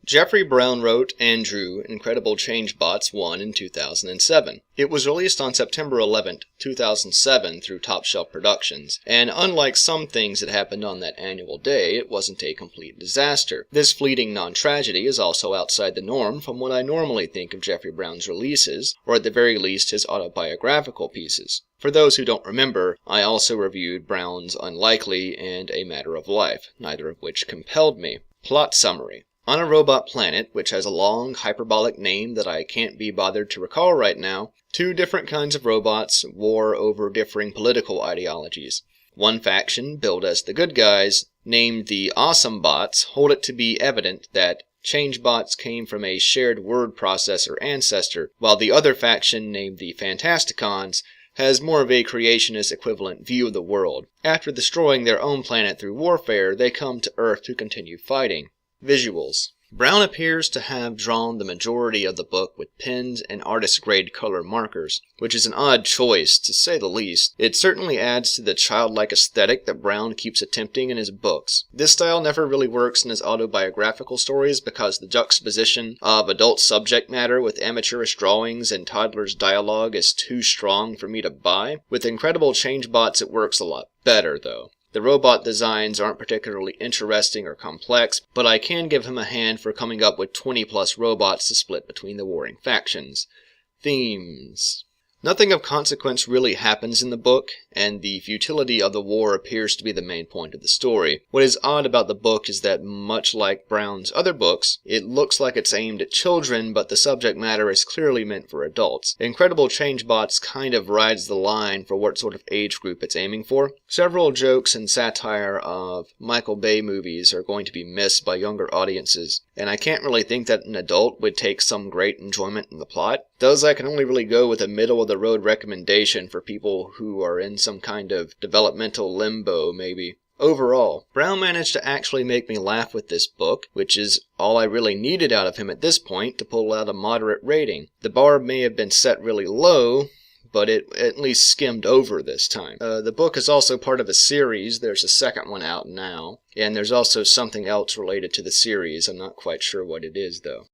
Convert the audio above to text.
Jeffrey Brown wrote and drew Incredible Change Bots 1 in 2007. It was released on September 11, 2007 through Top Shelf Productions, and unlike some things that happened on that annual day, it wasn't a complete disaster. This fleeting non-tragedy is also outside the norm from what I normally think of Jeffrey Brown's releases, or at the very least his autobiographical pieces. For those who don't remember, I also reviewed Brown's Unlikely and A Matter of Life, neither of which compelled me. Plot summary. On a robot planet, which has a long, hyperbolic name that I can't be bothered to recall right now, two different kinds of robots war over differing political ideologies. One faction, billed as the good guys, named the Awesome Bots, hold it to be evident that Change Bots came from a shared word processor ancestor, while the other faction, named the Fantasticons, has more of a creationist equivalent view of the world. After destroying their own planet through warfare, they come to Earth to continue fighting. Visuals. Brown appears to have drawn the majority of the book with pens and artist-grade color markers, which is an odd choice, to say the least. It certainly adds to the childlike aesthetic that Brown keeps attempting in his books. This style never really works in his autobiographical stories because the juxtaposition of adult subject matter with amateurish drawings and toddlers' dialogue is too strong for me to buy. With Incredible Change Bots it works a lot better, though. The robot designs aren't particularly interesting or complex, but I can give him a hand for coming up with 20 plus robots to split between the warring factions. Themes. Nothing of consequence really happens in the book, and the futility of the war appears to be the main point of the story. What is odd about the book is that, much like Brown's other books, it looks like it's aimed at children, but the subject matter is clearly meant for adults. Incredible Change Bots kind of rides the line for what sort of age group it's aiming for. Several jokes and satire of Michael Bay movies are going to be missed by younger audiences, and I can't really think that an adult would take some great enjoyment in the plot. Thus, I can only really go with a middle-of-the-road recommendation for people who are in some kind of developmental limbo, maybe. Overall, Brown managed to actually make me laugh with this book, which is all I really needed out of him at this point to pull out a moderate rating. The bar may have been set really low, but it at least skimmed over this time. The book is also part of a series. There's a second one out now, and there's also something else related to the series. I'm not quite sure what it is, though.